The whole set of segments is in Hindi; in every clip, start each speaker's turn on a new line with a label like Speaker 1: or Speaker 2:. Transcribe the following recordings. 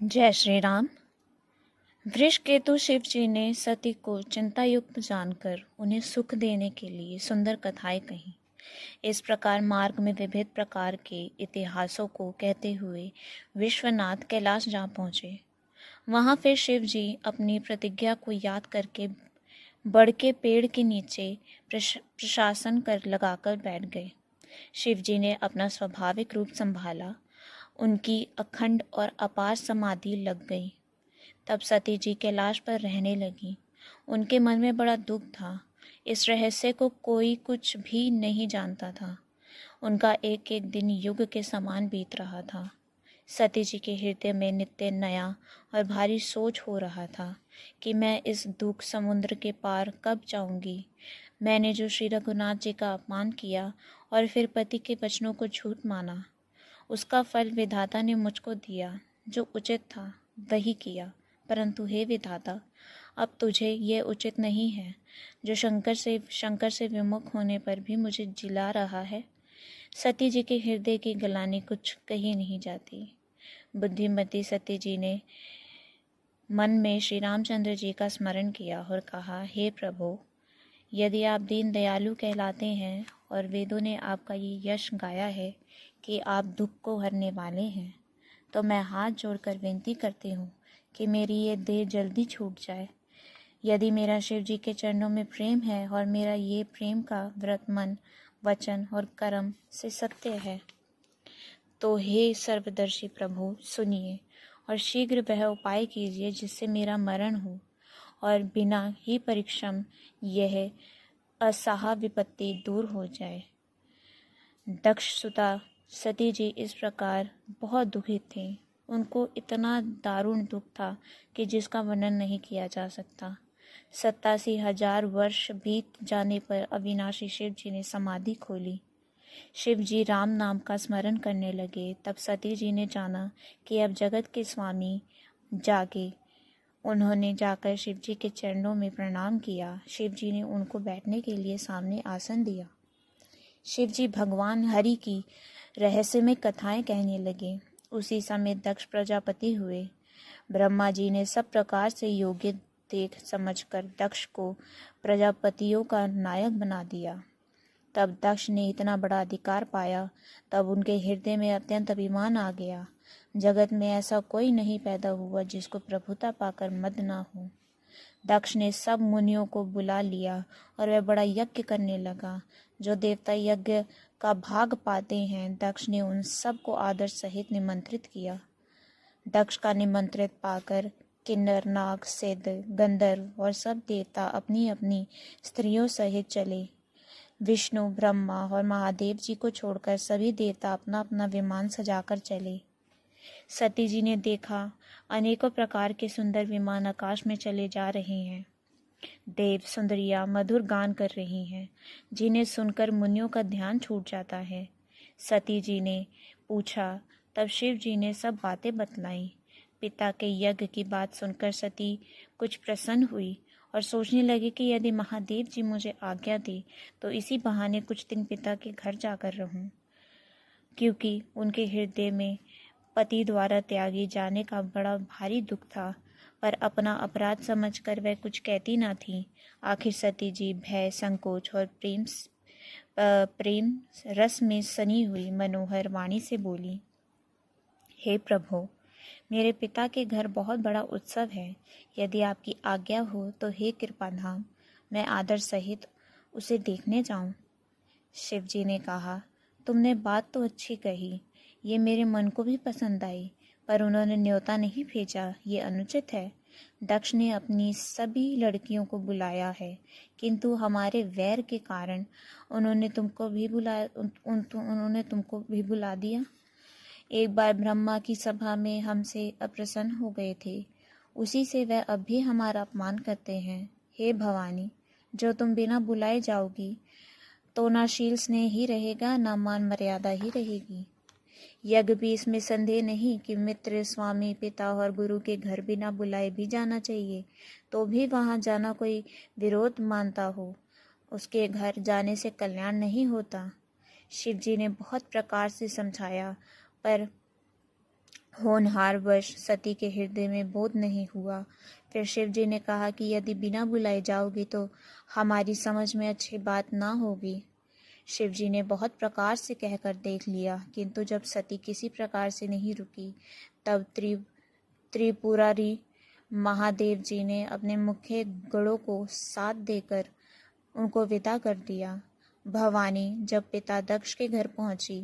Speaker 1: जय श्री राम। वृषकेतु शिव जी ने सती को चिंतायुक्त जानकर उन्हें सुख देने के लिए सुंदर कथाएं कही। इस प्रकार मार्ग में विविध प्रकार के इतिहासों को कहते हुए विश्वनाथ कैलाश जा पहुँचे। वहाँ फिर शिव जी अपनी प्रतिज्ञा को याद करके बड़ के पेड़ के नीचे प्रशासन कर लगाकर बैठ गए। शिव जी ने अपना स्वाभाविक रूप संभाला। उनकी अखंड और अपार समाधि लग गई। तब सती जी कैलाश पर रहने लगी। उनके मन में बड़ा दुख था। इस रहस्य को कोई कुछ भी नहीं जानता था। उनका एक एक दिन युग के समान बीत रहा था। सती जी के हृदय में नित्य नया और भारी सोच हो रहा था कि मैं इस दुख समुद्र के पार कब जाऊंगी। मैंने जो श्री रघुनाथ जी का अपमान किया और फिर पति के वचनों को झूठ माना, उसका फल विधाता ने मुझको दिया। जो उचित था वही किया, परंतु हे विधाता, अब तुझे ये उचित नहीं है जो शंकर से विमुख होने पर भी मुझे जिला रहा है। सती जी के हृदय की गलानी कुछ कही नहीं जाती। बुद्धिमती सती जी ने मन में श्री रामचंद्र जी का स्मरण किया और कहा, हे प्रभु, यदि आप दीन दयालु कहलाते हैं और वेदों ने आपका ये यश गाया है कि आप दुख को हरने वाले हैं, तो मैं हाथ जोड़कर विनती करती हूँ कि मेरी ये देह जल्दी छूट जाए। यदि मेरा शिव जी के चरणों में प्रेम है और मेरा ये प्रेम का व्रत मन, वचन और कर्म से सत्य है, तो हे सर्वदर्शी प्रभु, सुनिए और शीघ्र वह उपाय कीजिए जिससे मेरा मरण हो और बिना ही परिश्रम यह असाह विपत्ति दूर हो जाए। दक्ष सुता सती जी इस प्रकार बहुत दुखित थे। उनको इतना दारुण दुख था कि जिसका वर्णन नहीं किया जा सकता। 87,000 वर्ष बीत जाने पर अविनाशी शिव जी ने समाधि खोली। शिव जी राम नाम का स्मरण करने लगे। तब सती जी ने जाना कि अब जगत के स्वामी जागे। उन्होंने जाकर शिव जी के चरणों में प्रणाम किया। शिव जी ने उनको बैठने के लिए सामने आसन दिया। शिव जी भगवान हरि की रहस्यमय कथाएं कहने लगे। उसी समय दक्ष प्रजापति हुए। ब्रह्मा जी ने सब प्रकार से योग्य देख समझकर दक्ष को प्रजापतियों का नायक बना दिया। तब दक्ष ने इतना बड़ा अधिकार पाया, तब उनके हृदय में अत्यंत अभिमान आ गया। जगत में ऐसा कोई नहीं पैदा हुआ जिसको प्रभुता पाकर मद ना हो। दक्ष ने सब मुनियों को बुला लिया और वह बड़ा यज्ञ करने लगा। जो देवता यज्ञ का भाग पाते हैं, दक्ष ने उन सब को आदर सहित निमंत्रित किया। दक्ष का निमंत्रित पाकर किन्नर, नाग, सिद्ध, गंधर्व और सब देवता अपनी अपनी स्त्रियों सहित चले। विष्णु, ब्रह्मा और महादेव जी को छोड़कर सभी देवता अपना अपना विमान सजाकर चले। सती जी ने देखा अनेकों प्रकार के सुंदर विमान आकाश में चले जा रहे हैं। देव सुंदरियां मधुर गान कर रही हैं, जिन्हें सुनकर मुनियों का ध्यान छूट जाता है। सती जी ने पूछा, तब शिव जी ने सब बातें बतलाई। पिता के यज्ञ की बात सुनकर सती कुछ प्रसन्न हुई और सोचने लगी कि यदि महादेव जी मुझे आज्ञा दे तो इसी बहाने कुछ दिन पिता के घर जाकर रहूं, क्योंकि उनके हृदय में पति द्वारा त्यागी जाने का बड़ा भारी दुख था। पर अपना अपराध समझकर वह कुछ कहती ना थी। आखिर सती जी भय, संकोच और प्रेम रस में सनी हुई मनोहर वाणी से बोली, हे प्रभु, मेरे पिता के घर बहुत बड़ा उत्सव है। यदि आपकी आज्ञा हो तो हे कृपाधाम, मैं आदर सहित उसे देखने जाऊं। शिव जी ने कहा, तुमने बात तो अच्छी कही, ये मेरे मन को भी पसंद आई, पर उन्होंने न्योता नहीं भेजा, ये अनुचित है। दक्ष ने अपनी सभी लड़कियों को बुलाया है, किंतु हमारे वैर के कारण उन्होंने तुमको भी बुला दिया। एक बार ब्रह्मा की सभा में हमसे अप्रसन्न हो गए थे, उसी से वह अब भी हमारा अपमान करते हैं। हे भवानी, जो तुम बिना बुलाए जाओगी तो ना शील स्नेह ही रहेगा, ना मान मर्यादा ही रहेगी। यज्ञ भी इसमें संदेह नहीं कि मित्र, स्वामी, पिता और गुरु के घर बिना बुलाए भी जाना चाहिए। तो भी वहां जाना कोई विरोध मानता हो, उसके घर जाने से कल्याण नहीं होता। शिव जी ने बहुत प्रकार से समझाया, पर होनहार वश सती के हृदय में बोध नहीं हुआ। फिर शिव जी ने कहा कि यदि बिना बुलाए जाओगी तो हमारी समझ में अच्छी बात ना होगी। शिव जी ने बहुत प्रकार से कहकर देख लिया, किंतु जब सती किसी प्रकार से नहीं रुकी, तब त्रिपुरारी महादेव जी ने अपने मुख्य गणों को साथ देकर उनको विदा कर दिया। भवानी जब पिता दक्ष के घर पहुंची,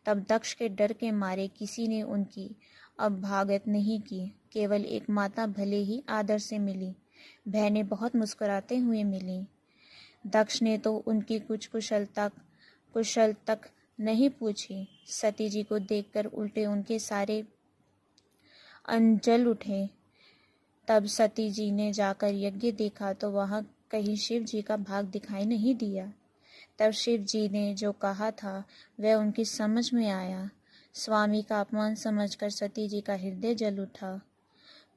Speaker 1: तब दक्ष के डर के मारे किसी ने उनकी अभ्यागत नहीं की। केवल एक माता भले ही आदर से मिली, बहनें बहुत मुस्कुराते हुए मिली। दक्ष ने तो उनकी कुछ कुशल तक नहीं पूछी। सती जी को देखकर उल्टे उनके सारे अंजल उठे। तब सती जी ने जाकर यज्ञ देखा तो वहां कहीं शिव जी का भाग दिखाई नहीं दिया। तब शिव जी ने जो कहा था वह उनकी समझ में आया। स्वामी का अपमान समझकर सती जी का हृदय जल उठा।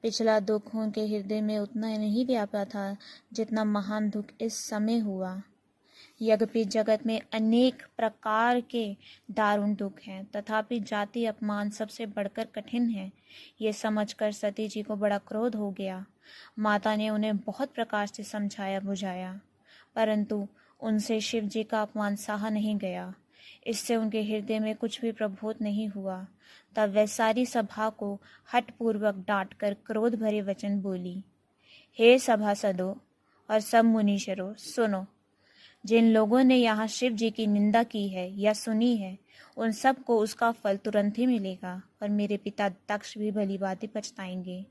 Speaker 1: पिछला दुख उनके हृदय में उतना नहीं व्यापा था जितना महान दुख इस समय हुआ। यद्यपि जगत में अनेक प्रकार के दारुण दुख हैं, तथापि जाति अपमान सबसे बढ़कर कठिन है। ये समझकर सती जी को बड़ा क्रोध हो गया। माता ने उन्हें बहुत प्रकार से समझाया बुझाया, परंतु उनसे शिव जी का अपमान सहा नहीं गया। इससे उनके हृदय में कुछ भी प्रबोध नहीं हुआ। तब वह सारी सभा को हठपूर्वक डांटकर क्रोध भरे वचन बोली, हे सभासदों और सब मुनीश्वरों, सुनो। जिन लोगों ने यहाँ शिव जी की निंदा की है या सुनी है, उन सब को उसका फल तुरंत ही मिलेगा, और मेरे पिता दक्ष भी भली भांति पछताएंगे।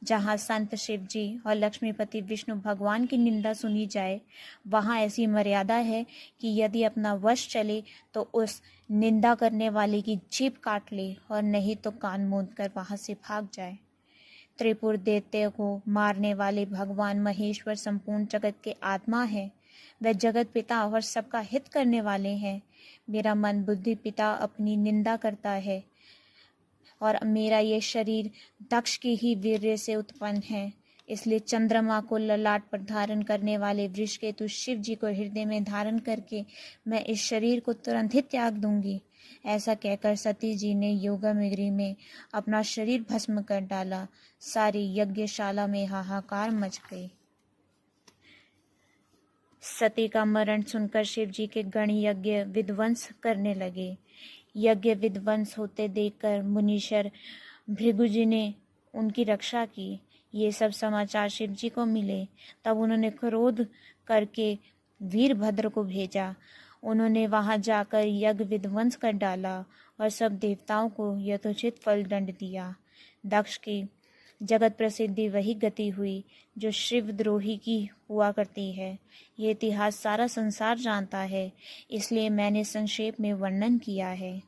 Speaker 1: जहाँ संत शिव जी और लक्ष्मीपति विष्णु भगवान की निंदा सुनी जाए, वहाँ ऐसी मर्यादा है कि यदि अपना वश चले तो उस निंदा करने वाले की जीभ काट ले, और नहीं तो कान मूंद कर वहाँ से भाग जाए। त्रिपुर दैत्य को मारने वाले भगवान महेश्वर संपूर्ण जगत के आत्मा है। वह जगत पिता और सबका हित करने वाले हैं। मेरा मन बुद्धि पिता अपनी निंदा करता है, और मेरा ये शरीर दक्ष की ही वीर्य से उत्पन्न है। इसलिए चंद्रमा को ललाट पर धारण करने वाले वृषकेतु शिव जी को हृदय में धारण करके मैं इस शरीर को तुरंत ही त्याग दूंगी। ऐसा कहकर सती जी ने योगामिग्री में अपना शरीर भस्म कर डाला। सारी यज्ञशाला में हाहाकार मच गई। सती का मरण सुनकर शिव जी के गण यज्ञ विध्वंस करने लगे। यज्ञ विध्वंस होते देखकर मुनीश्वर भृगु जी ने उनकी रक्षा की। ये सब समाचार शिव जी को मिले। तब उन्होंने क्रोध करके वीरभद्र को भेजा। उन्होंने वहां जाकर यज्ञ विध्वंस कर डाला और सब देवताओं को यथोचित फल दंड दिया। दक्ष की जगत प्रसिद्धि वही गति हुई जो शिवद्रोही की हुआ करती है। ये इतिहास सारा संसार जानता है, इसलिए मैंने संक्षेप में वर्णन किया है।